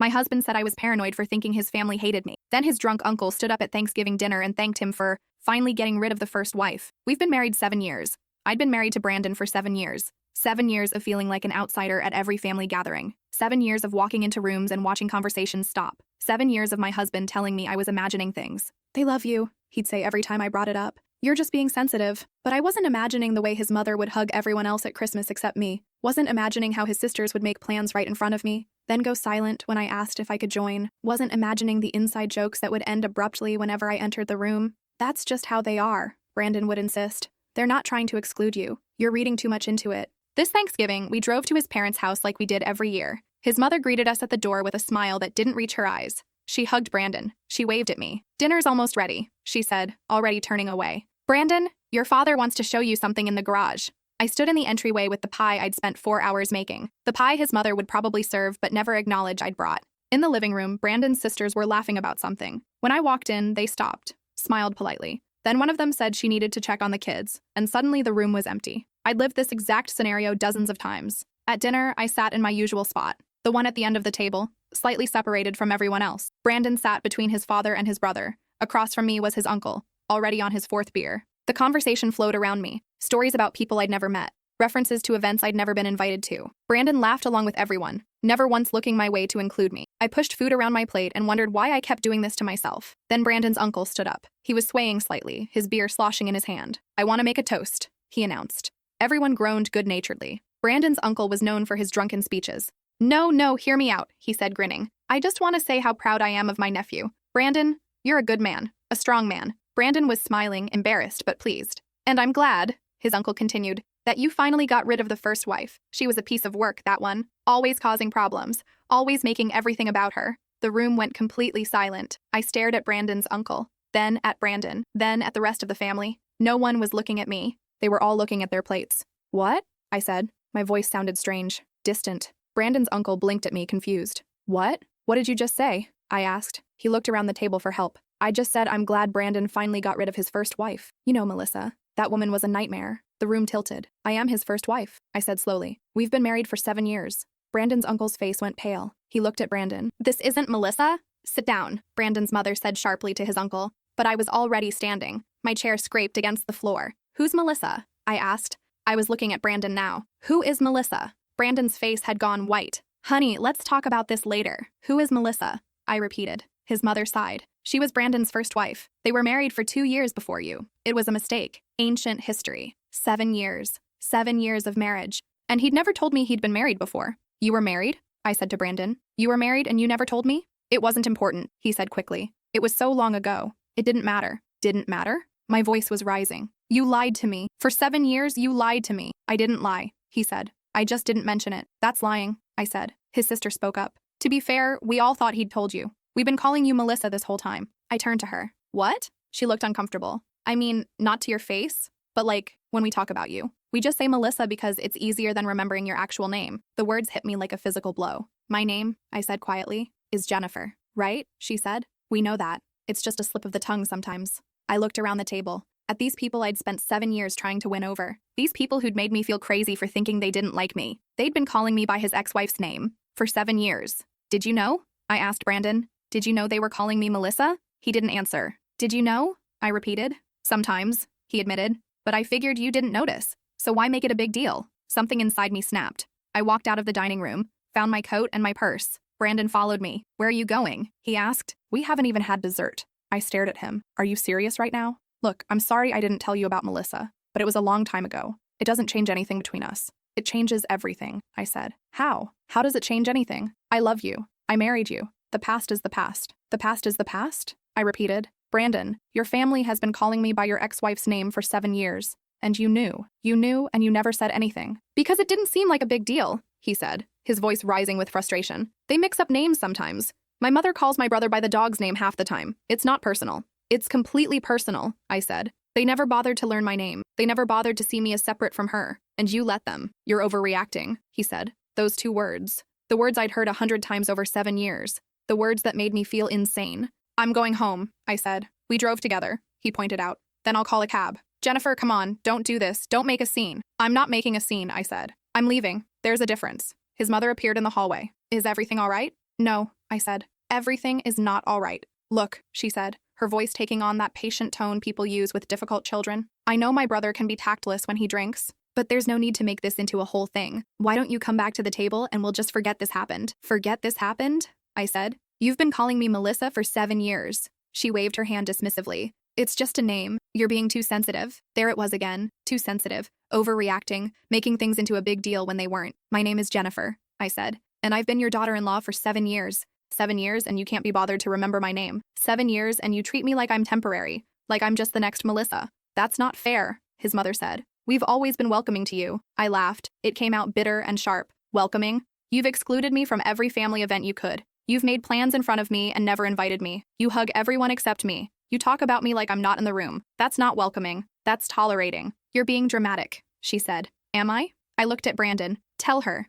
My husband said I was paranoid for thinking his family hated me. Then his drunk uncle stood up at Thanksgiving dinner and thanked him for finally getting rid of the first wife. We've been married 7 years. I'd been married to Brandon for 7 years. 7 years of feeling like an outsider at every family gathering. 7 years of walking into rooms and watching conversations stop. 7 years of my husband telling me I was imagining things. "They love you," he'd say every time I brought it up. "You're just being sensitive." But I wasn't imagining the way his mother would hug everyone else at Christmas except me. Wasn't imagining how his sisters would make plans right in front of me, then go silent when I asked if I could join. Wasn't imagining the inside jokes that would end abruptly whenever I entered the room. "That's just how they are," Brandon would insist. "They're not trying to exclude you. You're reading too much into it." This Thanksgiving, we drove to his parents' house like we did every year. His mother greeted us at the door with a smile that didn't reach her eyes. She hugged Brandon. She waved at me. "Dinner's almost ready," she said, already turning away. "Brandon, your father wants to show you something in the garage." I stood in the entryway with the pie I'd spent 4 hours making. The pie his mother would probably serve but never acknowledge I'd brought. In the living room, Brandon's sisters were laughing about something. When I walked in, they stopped, smiled politely. Then one of them said she needed to check on the kids, and suddenly the room was empty. I'd lived this exact scenario dozens of times. At dinner, I sat in my usual spot, the one at the end of the table, slightly separated from everyone else. Brandon sat between his father and his brother. Across from me was his uncle, already on his 4th beer. The conversation flowed around me, stories about people I'd never met, references to events I'd never been invited to. Brandon laughed along with everyone, never once looking my way to include me. I pushed food around my plate and wondered why I kept doing this to myself. Then Brandon's uncle stood up. He was swaying slightly, his beer sloshing in his hand. "I want to make a toast," he announced. Everyone groaned good-naturedly. Brandon's uncle was known for his drunken speeches. No, hear me out," he said, grinning. "I just want to say how proud I am of my nephew. Brandon, you're a good man, a strong man." Brandon was smiling, embarrassed but pleased. "And I'm glad," his uncle continued, "that you finally got rid of the first wife. She was a piece of work, that one. Always causing problems. Always making everything about her." The room went completely silent. I stared at Brandon's uncle, then at Brandon, then at the rest of the family. No one was looking at me. They were all looking at their plates. "What?" I said. My voice sounded strange, distant. Brandon's uncle blinked at me, confused. "What? What did you just say?" I asked. He looked around the table for help. "I just said I'm glad Brandon finally got rid of his first wife. You know, Melissa, that woman was a nightmare." The room tilted. "I am his first wife," I said slowly. "We've been married for 7 years." Brandon's uncle's face went pale. He looked at Brandon. "This isn't Melissa?" "Sit down," Brandon's mother said sharply to his uncle. But I was already standing. My chair scraped against the floor. "Who's Melissa?" I asked. I was looking at Brandon now. "Who is Melissa?" Brandon's face had gone white. "Honey, let's talk about this later. Who is Melissa?" I repeated. His mother sighed. "She was Brandon's first wife. They were married for 2 years before you. It was a mistake. Ancient history. 7 years. 7 years of marriage. And he'd never told me he'd been married before." "You were married?" I said to Brandon. "You were married and you never told me?" "It wasn't important," he said quickly. "It was so long ago. It didn't matter." "Didn't matter?" My voice was rising. "You lied to me. For 7 years, you lied to me." "I didn't lie," he said. "I just didn't mention it." "That's lying," I said. His sister spoke up. "To be fair, we all thought he'd told you. We've been calling you Melissa this whole time." I turned to her. "What?" She looked uncomfortable. "I mean, not to your face, but like, when we talk about you. We just say Melissa because it's easier than remembering your actual name." The words hit me like a physical blow. "My name," I said quietly, "is Jennifer." "Right?" she said. "We know that. It's just a slip of the tongue sometimes." I looked around the table. At these people I'd spent 7 years trying to win over. These people who'd made me feel crazy for thinking they didn't like me. They'd been calling me by his ex-wife's name for 7 years. "Did you know?" I asked Brandon. "Did you know they were calling me Melissa?" He didn't answer. "Did you know?" I repeated. "Sometimes," he admitted. "But I figured you didn't notice. So why make it a big deal?" Something inside me snapped. I walked out of the dining room, found my coat and my purse. Brandon followed me. "Where are you going?" he asked. "We haven't even had dessert." I stared at him. "Are you serious right now?" "Look, I'm sorry I didn't tell you about Melissa, but it was a long time ago. It doesn't change anything between us." "It changes everything," I said. "How? How does it change anything? I love you. I married you. The past is the past." "The past is the past?" I repeated. "Brandon, your family has been calling me by your ex-wife's name for 7 years. And you knew. You knew and you never said anything." "Because it didn't seem like a big deal," he said, his voice rising with frustration. "They mix up names sometimes. My mother calls my brother by the dog's name half the time. It's not personal." "It's completely personal," I said. "They never bothered to learn my name. They never bothered to see me as separate from her. And you let them." "You're overreacting," he said. Those 2 words. The words I'd heard 100 times over 7 years. The words that made me feel insane. "I'm going home," I said. "We drove together," he pointed out. "Then I'll call a cab." "Jennifer, come on, don't do this. Don't make a scene." "I'm not making a scene," I said. "I'm leaving. There's a difference." His mother appeared in the hallway. "Is everything all right?" "No," I said. Everything is not all right. Look, she said, her voice taking on that patient tone people use with difficult children. I know my brother can be tactless when he drinks, but there's no need to make this into a whole thing. Why don't you come back to the table and we'll just forget this happened? Forget this happened? I said. You've been calling me Melissa for 7 years. She waved her hand dismissively. It's just a name. You're being too sensitive. There it was again. Too sensitive. Overreacting. Making things into a big deal when they weren't. My name is Jennifer, I said. And I've been your daughter-in-law for 7 years. 7 years and you can't be bothered to remember my name. 7 years and you treat me like I'm temporary. Like I'm just the next Melissa. That's not fair, his mother said. We've always been welcoming to you. I laughed. It came out bitter and sharp. Welcoming? You've excluded me from every family event you could. You've made plans in front of me and never invited me. You hug everyone except me. You talk about me like I'm not in the room. That's not welcoming. That's tolerating. You're being dramatic, she said. Am I? I looked at Brandon. Tell her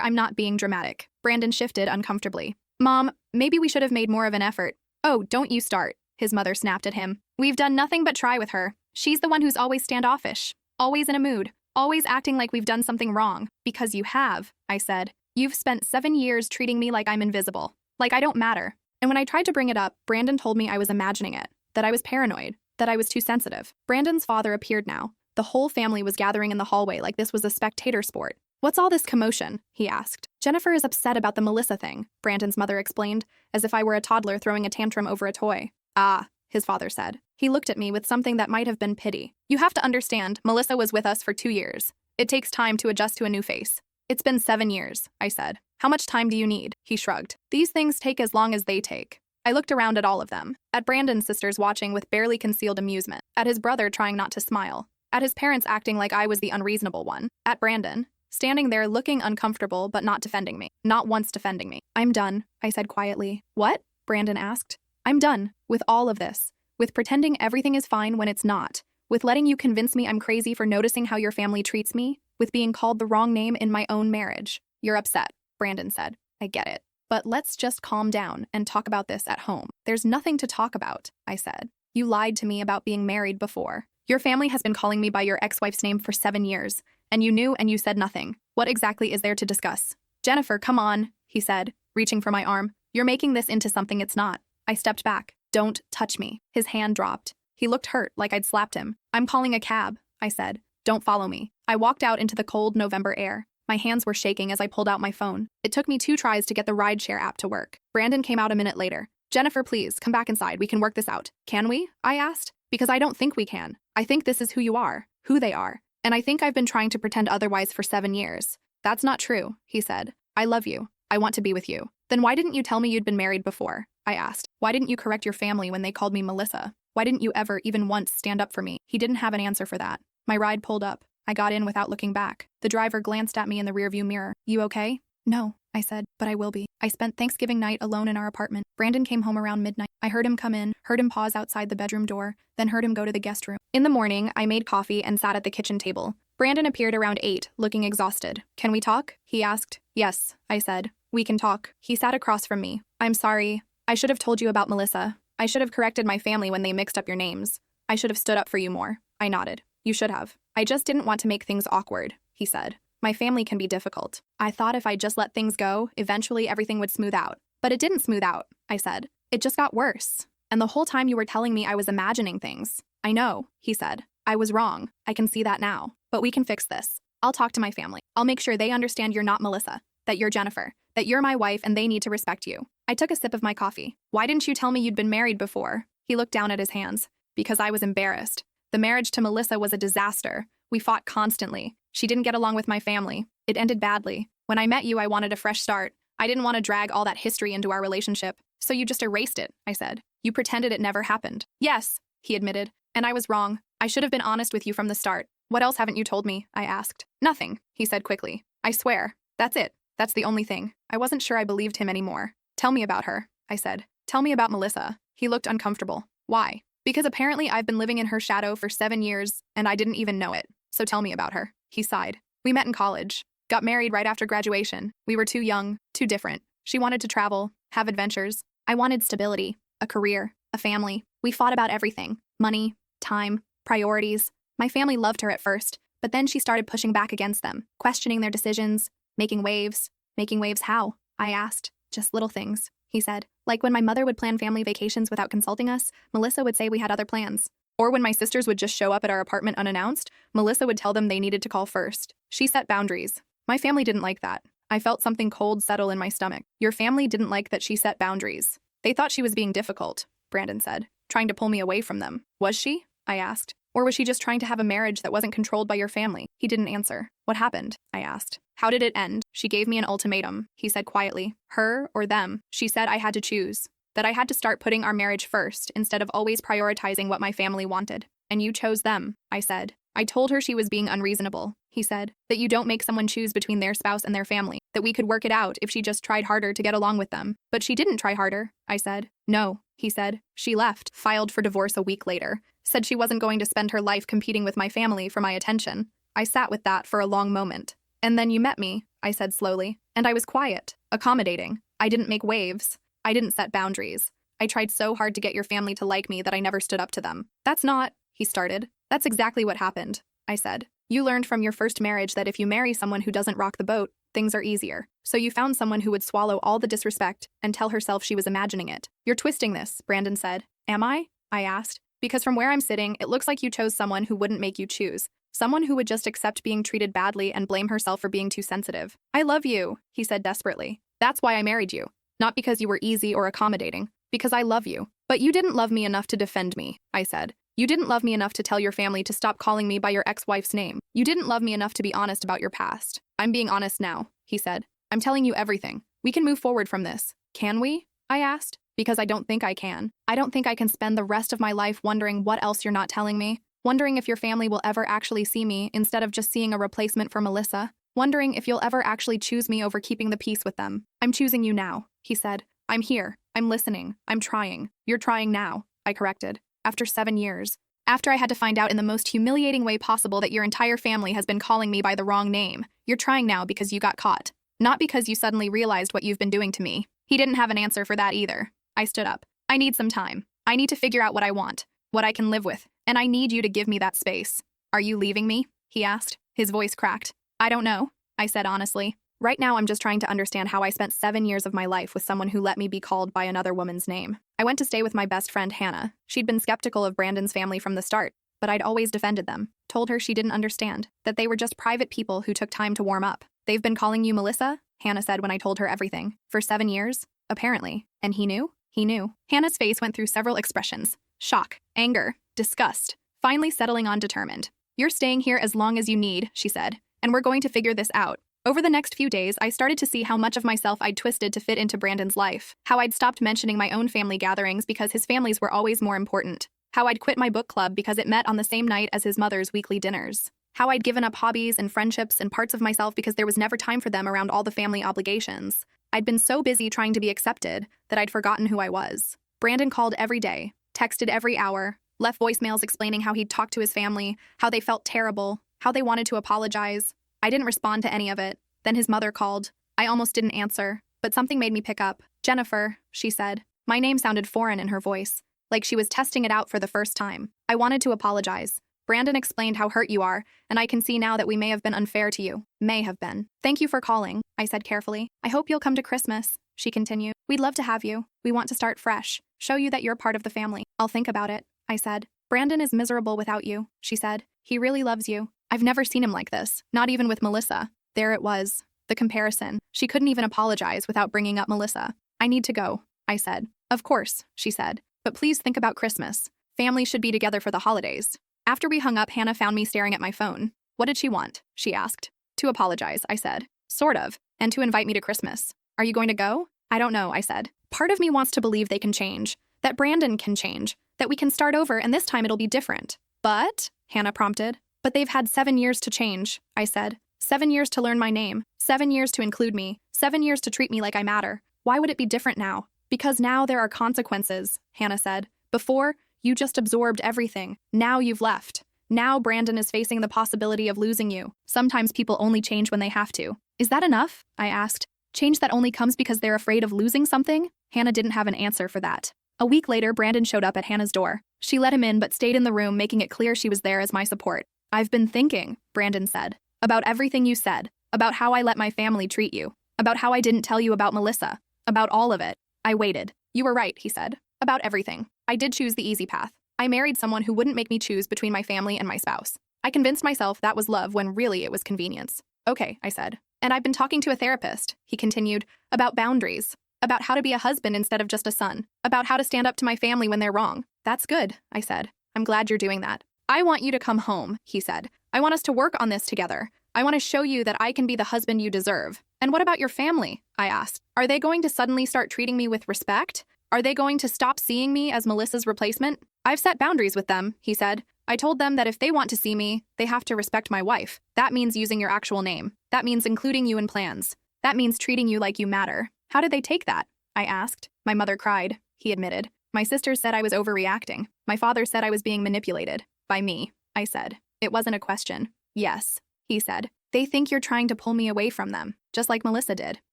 I'm not being dramatic. Brandon shifted uncomfortably. Mom, maybe we should have made more of an effort. Oh, don't you start, his mother snapped at him. We've done nothing but try with her. She's the one who's always standoffish, always in a mood, always acting like we've done something wrong. Because you have, I said. You've spent 7 years treating me like I'm invisible, like I don't matter. And when I tried to bring it up, Brandon told me I was imagining it, that I was paranoid, that I was too sensitive. Brandon's father appeared now. The whole family was gathering in the hallway like this was a spectator sport. What's all this commotion? He asked. Jennifer is upset about the Melissa thing, Brandon's mother explained, as if I were a toddler throwing a tantrum over a toy. Ah, his father said. He looked at me with something that might have been pity. You have to understand, Melissa was with us for 2 years. It takes time to adjust to a new face. It's been 7 years, I said. How much time do you need? He shrugged. These things take as long as they take. I looked around at all of them. At Brandon's sisters watching with barely concealed amusement. At his brother trying not to smile. At his parents acting like I was the unreasonable one. At Brandon, standing there looking uncomfortable but not defending me. Not once defending me. I'm done, I said quietly. What? Brandon asked. I'm done with all of this. With pretending everything is fine when it's not. With letting you convince me I'm crazy for noticing how your family treats me. With being called the wrong name in my own marriage. You're upset, Brandon said. I get it. But let's just calm down and talk about this at home. There's nothing to talk about, I said. You lied to me about being married before. Your family has been calling me by your ex-wife's name for 7 years. And you knew and you said nothing. What exactly is there to discuss? Jennifer, come on, he said, reaching for my arm. You're making this into something it's not. I stepped back. Don't touch me. His hand dropped. He looked hurt, like I'd slapped him. I'm calling a cab, I said. Don't follow me. I walked out into the cold November air. My hands were shaking as I pulled out my phone. It took me 2 tries to get the rideshare app to work. Brandon came out a minute later. Jennifer, please, come back inside. We can work this out. Can we? I asked. Because I don't think we can. I think this is who you are, who they are. And I think I've been trying to pretend otherwise for 7 years. That's not true, he said. I love you. I want to be with you. Then why didn't you tell me you'd been married before? I asked. Why didn't you correct your family when they called me Melissa? Why didn't you ever, even once, stand up for me? He didn't have an answer for that. My ride pulled up. I got in without looking back. The driver glanced at me in the rearview mirror. You okay? No, I said, but I will be. I spent Thanksgiving night alone in our apartment. Brandon came home around midnight. I heard him come in, heard him pause outside the bedroom door, then heard him go to the guest room. In the morning, I made coffee and sat at the kitchen table. Brandon appeared around 8, looking exhausted. Can we talk? He asked. Yes, I said. We can talk. He sat across from me. I'm sorry. I should have told you about Melissa. I should have corrected my family when they mixed up your names. I should have stood up for you more. I nodded. You should have. I just didn't want to make things awkward, he said. My family can be difficult. I thought if I just let things go, eventually everything would smooth out. But it didn't smooth out, I said. It just got worse. And the whole time you were telling me I was imagining things. I know, he said. I was wrong. I can see that now. But we can fix this. I'll talk to my family. I'll make sure they understand you're not Melissa, that you're Jennifer, that you're my wife and they need to respect you. I took a sip of my coffee. Why didn't you tell me you'd been married before? He looked down at his hands. Because I was embarrassed. The marriage to Melissa was a disaster. We fought constantly. She didn't get along with my family. It ended badly. When I met you, I wanted a fresh start. I didn't want to drag all that history into our relationship. So you just erased it, I said. You pretended it never happened. Yes, he admitted. And I was wrong. I should have been honest with you from the start. What else haven't you told me? I asked. Nothing, he said quickly. I swear. That's it. That's the only thing. I wasn't sure I believed him anymore. Tell me about her, I said. Tell me about Melissa. He looked uncomfortable. Why? Because apparently I've been living in her shadow for 7 years, and I didn't even know it. So tell me about her. He sighed. We met in college. Got married right after graduation. We were too young, too different. She wanted to travel, have adventures. I wanted stability, a career, a family. We fought about everything. Money, time, priorities. My family loved her at first, but then she started pushing back against them, questioning their decisions, making waves. Making waves how? I asked. Just little things. he said. Like when my mother would plan family vacations without consulting us, Melissa would say we had other plans. Or when my sisters would just show up at our apartment unannounced, Melissa would tell them they needed to call first. She set boundaries. My family didn't like that. I felt something cold settle in my stomach. Your family didn't like that she set boundaries. They thought she was being difficult, Brandon said, trying to pull me away from them. Was she? I asked. Or was she just trying to have a marriage that wasn't controlled by your family? He didn't answer. What happened? I asked. How did it end? She gave me an ultimatum, he said quietly. Her or them. She said I had to choose. That I had to start putting our marriage first instead of always prioritizing what my family wanted. And you chose them, I said. I told her she was being unreasonable, he said. That you don't make someone choose between their spouse and their family. That we could work it out if she just tried harder to get along with them. But she didn't try harder, I said. No, he said. She left, filed for divorce a week later. Said she wasn't going to spend her life competing with my family for my attention. I sat with that for a long moment. And then you met me, I said slowly. And I was quiet, accommodating. I didn't make waves. I didn't set boundaries. I tried so hard to get your family to like me that I never stood up to them. That's not, he started. That's exactly what happened, I said. You learned from your first marriage that if you marry someone who doesn't rock the boat, things are easier. So you found someone who would swallow all the disrespect and tell herself she was imagining it. You're twisting this, Brandon said. Am I? I asked. Because from where I'm sitting, it looks like you chose someone who wouldn't make you choose. Someone who would just accept being treated badly and blame herself for being too sensitive. I love you, he said desperately. That's why I married you. Not because you were easy or accommodating, because I love you. But you didn't love me enough to defend me, I said. You didn't love me enough to tell your family to stop calling me by your ex-wife's name. You didn't love me enough to be honest about your past. I'm being honest now, he said. I'm telling you everything. We can move forward from this. Can we? I asked. Because I don't think I can. I don't think I can spend the rest of my life wondering what else you're not telling me. Wondering if your family will ever actually see me instead of just seeing a replacement for Melissa. Wondering if you'll ever actually choose me over keeping the peace with them. I'm choosing you now, he said. I'm here. I'm listening. I'm trying. You're trying now, I corrected. After 7 years. After I had to find out in the most humiliating way possible that your entire family has been calling me by the wrong name. You're trying now because you got caught. Not because you suddenly realized what you've been doing to me. He didn't have an answer for that either. I stood up. I need some time. I need to figure out what I want, what I can live with, and I need you to give me that space. Are you leaving me? He asked. His voice cracked. I don't know, I said honestly. Right now I'm just trying to understand how I spent 7 years of my life with someone who let me be called by another woman's name. I went to stay with my best friend Hannah. She'd been skeptical of Brandon's family from the start, but I'd always defended them. Told her she didn't understand, that they were just private people who took time to warm up. They've been calling you Melissa? Hannah said when I told her everything. For 7 years? Apparently. And he knew? He knew. Hannah's face went through several expressions. Shock, anger, disgust, finally settling on determined. You're staying here as long as you need, she said, and we're going to figure this out. Over the next few days, I started to see how much of myself I'd twisted to fit into Brandon's life. How I'd stopped mentioning my own family gatherings because his families were always more important. How I'd quit my book club because it met on the same night as his mother's weekly dinners. How I'd given up hobbies and friendships and parts of myself because there was never time for them around all the family obligations. I'd been so busy trying to be accepted that I'd forgotten who I was. Brandon called every day, texted every hour, left voicemails explaining how he'd talked to his family, how they felt terrible, how they wanted to apologize. I didn't respond to any of it. Then his mother called. I almost didn't answer, but something made me pick up. Jennifer, she said. My name sounded foreign in her voice, like she was testing it out for the first time. I wanted to apologize. Brandon explained how hurt you are, and I can see now that we may have been unfair to you. May have been. Thank you for calling, I said carefully. I hope you'll come to Christmas, she continued. We'd love to have you. We want to start fresh. Show you that you're part of the family. I'll think about it, I said. Brandon is miserable without you, she said. He really loves you. I've never seen him like this, not even with Melissa. There it was. The comparison. She couldn't even apologize without bringing up Melissa. I need to go, I said. Of course, she said. But please think about Christmas. Family should be together for the holidays. After we hung up, Hannah found me staring at my phone. What did she want? She asked. To apologize, I said. Sort of. And to invite me to Christmas. Are you going to go? I don't know, I said. Part of me wants to believe they can change. That Brandon can change. That we can start over and this time it'll be different. But, Hannah prompted. But they've had 7 years to change, I said. 7 years to learn my name. 7 years to include me. 7 years to treat me like I matter. Why would it be different now? Because now there are consequences, Hannah said. Before, you just absorbed everything. Now you've left. Now Brandon is facing the possibility of losing you. Sometimes people only change when they have to. Is that enough? I asked. Change that only comes because they're afraid of losing something? Hannah didn't have an answer for that. A week later, Brandon showed up at Hannah's door. She let him in but stayed in the room, making it clear she was there as my support. I've been thinking, Brandon said, about everything you said, about how I let my family treat you, about how I didn't tell you about Melissa, about all of it. I waited. You were right, he said. About everything. I did choose the easy path. I married someone who wouldn't make me choose between my family and my spouse. I convinced myself that was love when really it was convenience. Okay, I said. And I've been talking to a therapist, he continued, about boundaries, about how to be a husband instead of just a son, about how to stand up to my family when they're wrong. That's good, I said. I'm glad you're doing that. I want you to come home, he said. I want us to work on this together. I want to show you that I can be the husband you deserve. And what about your family? I asked. Are they going to suddenly start treating me with respect? Are they going to stop seeing me as Melissa's replacement? I've set boundaries with them, he said. I told them that if they want to see me, they have to respect my wife. That means using your actual name. That means including you in plans. That means treating you like you matter. How did they take that? I asked. My mother cried, he admitted. My sisters said I was overreacting. My father said I was being manipulated. By me, I said. It wasn't a question. Yes, he said. They think you're trying to pull me away from them, just like Melissa did.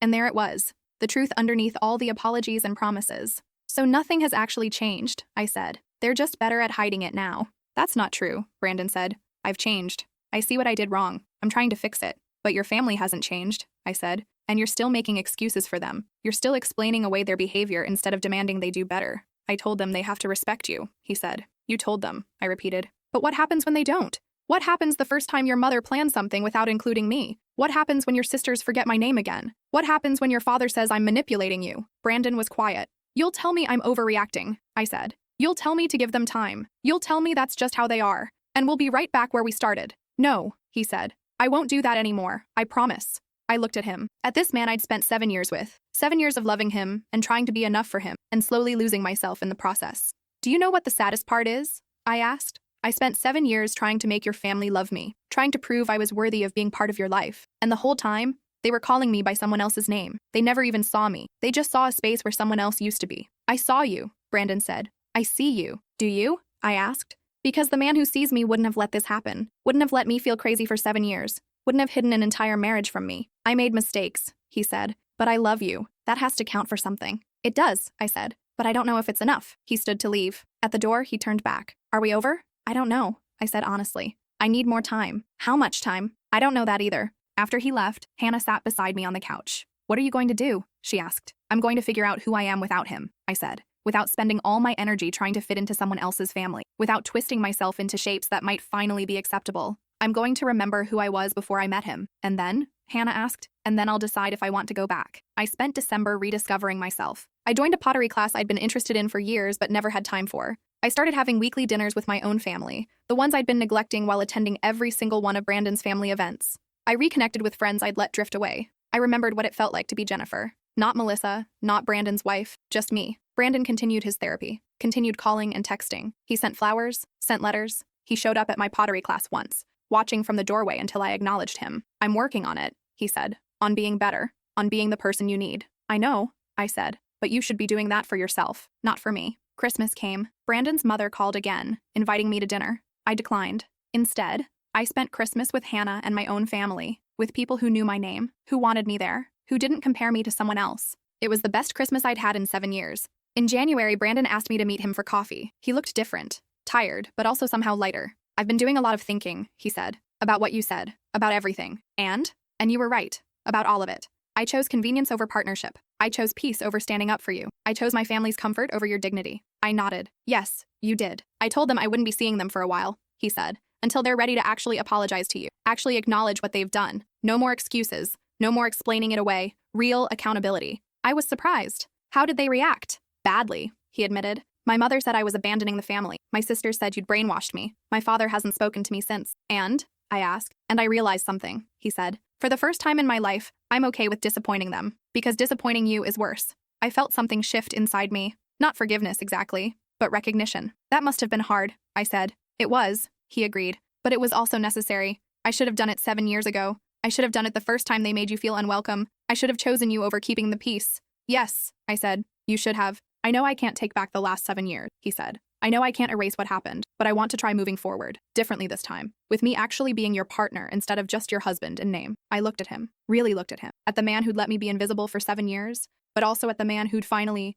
And there it was. The truth underneath all the apologies and promises. So nothing has actually changed, I said. They're just better at hiding it now. That's not true, Brandon said. I've changed. I see what I did wrong. I'm trying to fix it. But your family hasn't changed, I said. And you're still making excuses for them. You're still explaining away their behavior instead of demanding they do better. I told them they have to respect you, he said. You told them, I repeated. But what happens when they don't? What happens the first time your mother plans something without including me? What happens when your sisters forget my name again? What happens when your father says I'm manipulating you? Brandon was quiet. You'll tell me I'm overreacting, I said. You'll tell me to give them time. You'll tell me that's just how they are. And we'll be right back where we started. No, he said. I won't do that anymore. I promise. I looked at him. At this man I'd spent 7 years with. 7 years of loving him and trying to be enough for him and slowly losing myself in the process. Do you know what the saddest part is? I asked. I spent 7 years trying to make your family love me, trying to prove I was worthy of being part of your life. And the whole time, they were calling me by someone else's name. They never even saw me. They just saw a space where someone else used to be. I saw you, Brandon said. I see you. Do you? I asked. Because the man who sees me wouldn't have let this happen. Wouldn't have let me feel crazy for 7 years. Wouldn't have hidden an entire marriage from me. I made mistakes, he said. But I love you. That has to count for something. It does, I said. But I don't know if it's enough. He stood to leave. At the door, he turned back. Are we over? I don't know, I said honestly. I need more time. How much time? I don't know that either. After he left, Hannah sat beside me on the couch. What are you going to do? She asked. I'm going to figure out who I am without him, I said. Without spending all my energy trying to fit into someone else's family. Without twisting myself into shapes that might finally be acceptable. I'm going to remember who I was before I met him. And then? Hannah asked. And then I'll decide if I want to go back. I spent December rediscovering myself. I joined a pottery class I'd been interested in for years but never had time for. I started having weekly dinners with my own family, the ones I'd been neglecting while attending every single one of Brandon's family events. I reconnected with friends I'd let drift away. I remembered what it felt like to be Jennifer. Not Melissa, not Brandon's wife, just me. Brandon continued his therapy, continued calling and texting. He sent flowers, sent letters. He showed up at my pottery class once, watching from the doorway until I acknowledged him. I'm working on it, he said, on being better, on being the person you need. I know, I said, but you should be doing that for yourself, not for me. Christmas came. Brandon's mother called again, inviting me to dinner. I declined. Instead, I spent Christmas with Hannah and my own family, with people who knew my name, who wanted me there, who didn't compare me to someone else. It was the best Christmas I'd had in 7 years. In January, Brandon asked me to meet him for coffee. He looked different, tired, but also somehow lighter. I've been doing a lot of thinking, he said, about what you said, about everything. And you were right, about all of it. I chose convenience over partnership. I chose peace over standing up for you. I chose my family's comfort over your dignity. I nodded. Yes, you did. I told them I wouldn't be seeing them for a while, he said, until they're ready to actually apologize to you, actually acknowledge what they've done. No more excuses, no more explaining it away, real accountability. I was surprised. How did they react? Badly, he admitted. My mother said I was abandoning the family. My sister said you'd brainwashed me. My father hasn't spoken to me since. And? I asked. And I realized something, he said. For the first time in my life, I'm okay with disappointing them, because disappointing you is worse. I felt something shift inside me. Not forgiveness exactly, but recognition. That must have been hard, I said. It was, he agreed. But it was also necessary. I should have done it 7 years ago. I should have done it the first time they made you feel unwelcome. I should have chosen you over keeping the peace. Yes, I said. You should have. I know I can't take back the last 7 years, he said. I know I can't erase what happened, but I want to try moving forward, differently this time, with me actually being your partner instead of just your husband in name. I looked at him, really looked at him, at the man who'd let me be invisible for 7 years, but also at the man who'd finally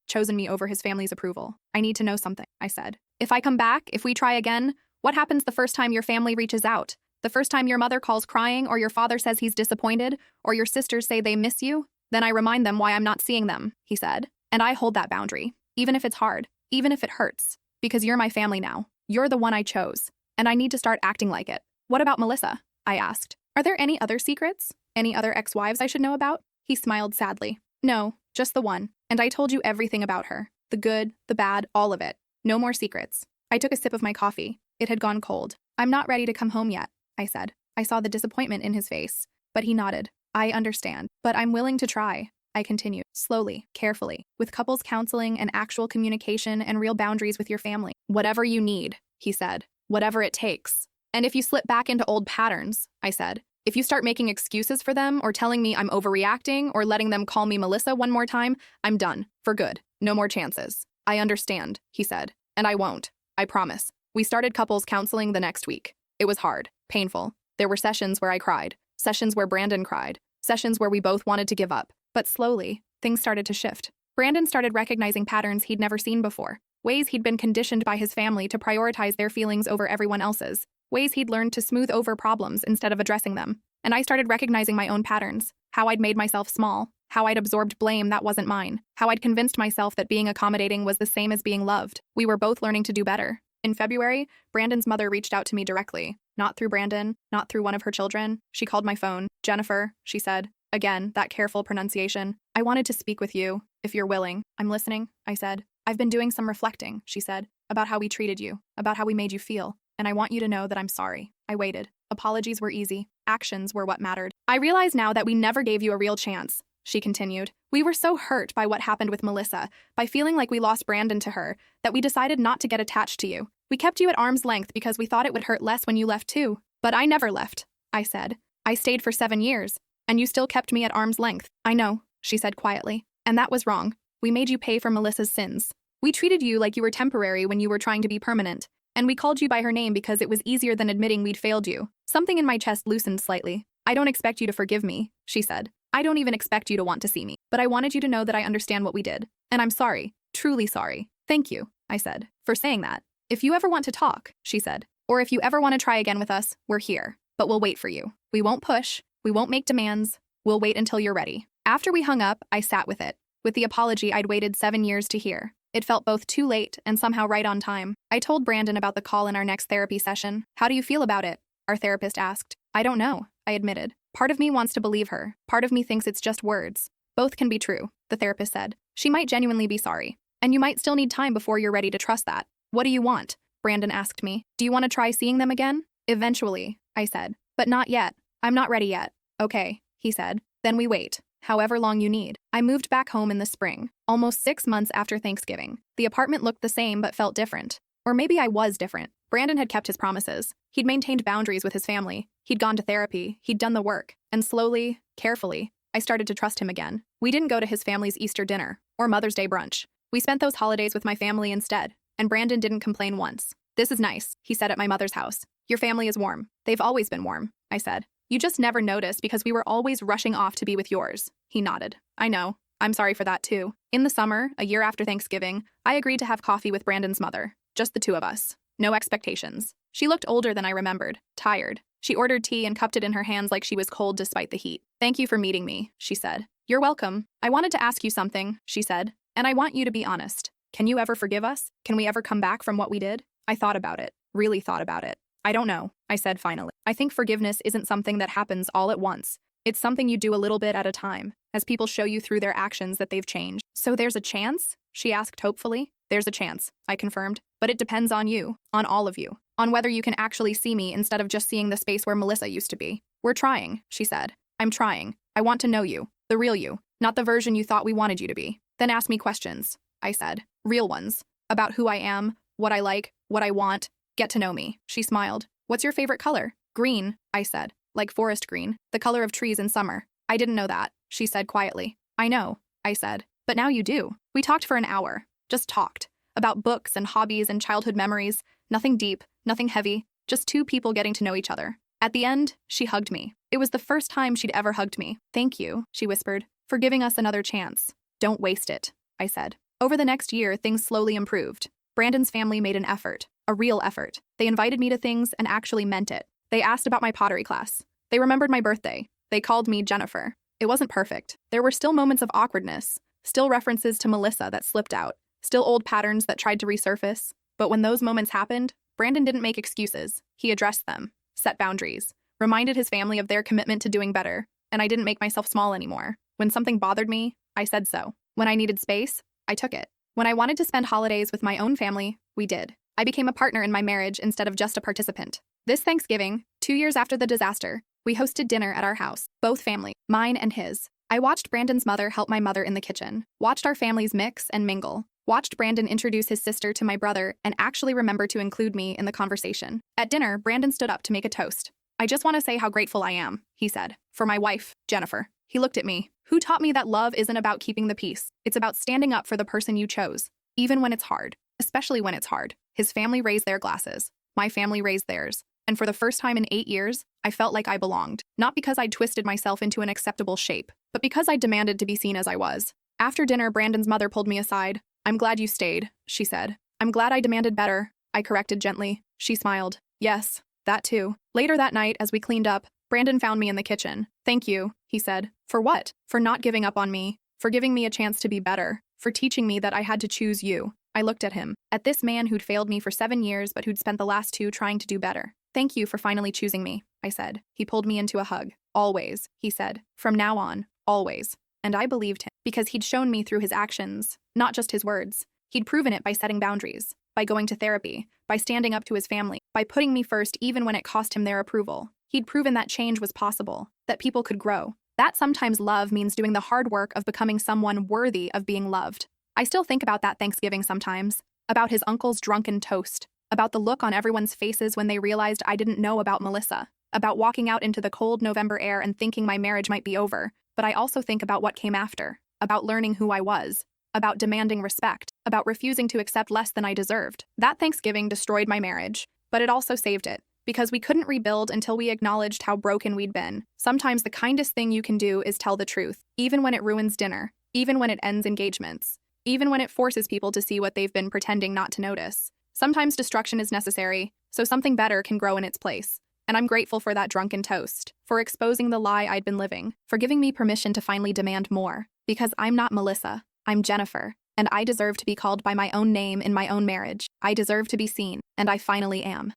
chosen me over his family's approval. I need to know something, I said. If I come back, if we try again, what happens the first time your family reaches out? The first time your mother calls crying, or your father says he's disappointed, or your sisters say they miss you? Then I remind them why I'm not seeing them, he said. And I hold that boundary, even if it's hard, even if it hurts, because you're my family now. You're the one I chose, and I need to start acting like it. What about Melissa? I asked. Are there any other secrets? Any other ex-wives I should know about? He smiled sadly. No, just the one. And I told you everything about her. The good, the bad, all of it. No more secrets. I took a sip of my coffee. It had gone cold. I'm not ready to come home yet, I said. I saw the disappointment in his face, but he nodded. I understand, but I'm willing to try. I continued, slowly, carefully, with couples counseling and actual communication and real boundaries with your family. Whatever you need, he said. Whatever it takes. And if you slip back into old patterns, I said, if you start making excuses for them or telling me I'm overreacting or letting them call me Melissa one more time, I'm done. For good. No more chances. I understand, he said. And I won't. I promise. We started couples counseling the next week. It was hard, painful. There were sessions where I cried, sessions where Brandon cried, sessions where we both wanted to give up. But slowly, things started to shift. Brandon started recognizing patterns he'd never seen before, ways he'd been conditioned by his family to prioritize their feelings over everyone else's, ways he'd learned to smooth over problems instead of addressing them. And I started recognizing my own patterns, how I'd made myself small, how I'd absorbed blame that wasn't mine, how I'd convinced myself that being accommodating was the same as being loved. We were both learning to do better. In February, Brandon's mother reached out to me directly, not through Brandon, not through one of her children. She called my phone. Jennifer, she said. Again, that careful pronunciation. I wanted to speak with you, if you're willing. I'm listening, I said. I've been doing some reflecting, she said, about how we treated you, about how we made you feel, and I want you to know that I'm sorry. I waited. Apologies were easy. Actions were what mattered. I realize now that we never gave you a real chance, she continued. We were so hurt by what happened with Melissa, by feeling like we lost Brandon to her, that we decided not to get attached to you. We kept you at arm's length because we thought it would hurt less when you left too. But I never left, I said. I stayed for 7 years, and you still kept me at arm's length. I know, she said quietly. And that was wrong. We made you pay for Melissa's sins. We treated you like you were temporary when you were trying to be permanent. And we called you by her name because it was easier than admitting we'd failed you. Something in my chest loosened slightly. I don't expect you to forgive me, she said. I don't even expect you to want to see me. But I wanted you to know that I understand what we did. And I'm sorry, truly sorry. Thank you, I said, for saying that. If you ever want to talk, she said, or if you ever want to try again with us, we're here. But we'll wait for you. We won't push. We won't make demands. We'll wait until you're ready. After we hung up, I sat with it, with the apology I'd waited 7 years to hear. It felt both too late and somehow right on time. I told Brandon about the call in our next therapy session. How do you feel about it? Our therapist asked. I don't know, I admitted. Part of me wants to believe her. Part of me thinks it's just words. Both can be true, the therapist said. She might genuinely be sorry. And you might still need time before you're ready to trust that. What do you want? Brandon asked me. Do you want to try seeing them again? Eventually, I said. But not yet. I'm not ready yet. Okay, he said. Then we wait. However long you need. I moved back home in the spring, almost 6 months after Thanksgiving. The apartment looked the same but felt different. Or maybe I was different. Brandon had kept his promises. He'd maintained boundaries with his family. He'd gone to therapy. He'd done the work. And slowly, carefully, I started to trust him again. We didn't go to his family's Easter dinner or Mother's Day brunch. We spent those holidays with my family instead, and Brandon didn't complain once. This is nice, he said at my mother's house. Your family is warm. They've always been warm, I said. You just never noticed because we were always rushing off to be with yours. He nodded. I know. I'm sorry for that too. In the summer, a year after Thanksgiving, I agreed to have coffee with Brandon's mother. Just the two of us. No expectations. She looked older than I remembered, tired. She ordered tea and cupped it in her hands like she was cold despite the heat. Thank you for meeting me, she said. You're welcome. I wanted to ask you something, she said, and I want you to be honest. Can you ever forgive us? Can we ever come back from what we did? I thought about it, really thought about it. I don't know, I said finally. I think forgiveness isn't something that happens all at once. It's something you do a little bit at a time, as people show you through their actions that they've changed. So there's a chance? She asked hopefully. There's a chance, I confirmed, but it depends on you, on all of you, on whether you can actually see me instead of just seeing the space where Melissa used to be. We're trying, she said. I'm trying. I want to know you, the real you, not the version you thought we wanted you to be. Then ask me questions, I said, real ones, about who I am, what I like, what I want. Get to know me. She smiled. What's your favorite color? Green, I said, like forest green, the color of trees in summer. I didn't know that, she said quietly. I know, I said, but now you do. We talked for an hour, just talked, about books and hobbies and childhood memories, nothing deep, nothing heavy, just two people getting to know each other. At the end, she hugged me. It was the first time she'd ever hugged me. Thank you, she whispered, for giving us another chance. Don't waste it, I said. Over the next year, things slowly improved. Brandon's family made an effort, a real effort. They invited me to things and actually meant it. They asked about my pottery class. They remembered my birthday. They called me Jennifer. It wasn't perfect. There were still moments of awkwardness, Still references to Melissa that slipped out. Still old patterns that tried to resurface. But when those moments happened, Brandon didn't make excuses. He addressed them, set boundaries, reminded his family of their commitment to doing better, and I didn't make myself small anymore. When something bothered me, I said so. When I needed space, I took it. When I wanted to spend holidays with my own family, we did. I became a partner in my marriage instead of just a participant. This Thanksgiving, 2 years after the disaster, we hosted dinner at our house, both family, mine and his. I watched Brandon's mother help my mother in the kitchen, watched our families mix and mingle, watched Brandon introduce his sister to my brother and actually remember to include me in the conversation. At dinner, Brandon stood up to make a toast. "I just want to say how grateful I am," he said, "for my wife, Jennifer." He looked at me. "Who taught me that love isn't about keeping the peace? It's about standing up for the person you chose, even when it's hard, especially when it's hard." His family raised their glasses. My family raised theirs. And for the first time in 8 years, I felt like I belonged. Not because I'd twisted myself into an acceptable shape, but because I demanded to be seen as I was. After dinner, Brandon's mother pulled me aside. "I'm glad you stayed," she said. "I'm glad I demanded better," I corrected gently. She smiled. "Yes, that too." Later that night, as we cleaned up, Brandon found me in the kitchen. "Thank you," he said. "For what?" "For not giving up on me, for giving me a chance to be better, for teaching me that I had to choose you." I looked at him, at this man who'd failed me for 7 years but who'd spent the last 2 trying to do better. "Thank you for finally choosing me," I said. He pulled me into a hug. "Always," he said. "From now on, always." And I believed him, because he'd shown me through his actions, not just his words. He'd proven it by setting boundaries, by going to therapy, by standing up to his family, by putting me first even when it cost him their approval. He'd proven that change was possible, that people could grow. That sometimes love means doing the hard work of becoming someone worthy of being loved. I still think about that Thanksgiving sometimes, about his uncle's drunken toast, about the look on everyone's faces when they realized I didn't know about Melissa, about walking out into the cold November air and thinking my marriage might be over. But I also think about what came after, about learning who I was, about demanding respect, about refusing to accept less than I deserved. That Thanksgiving destroyed my marriage, but it also saved it, because we couldn't rebuild until we acknowledged how broken we'd been. Sometimes the kindest thing you can do is tell the truth, even when it ruins dinner, even when it ends engagements, even when it forces people to see what they've been pretending not to notice. Sometimes destruction is necessary, so something better can grow in its place. And I'm grateful for that drunken toast, for exposing the lie I'd been living, for giving me permission to finally demand more. Because I'm not Melissa, I'm Jennifer, and I deserve to be called by my own name in my own marriage. I deserve to be seen, and I finally am.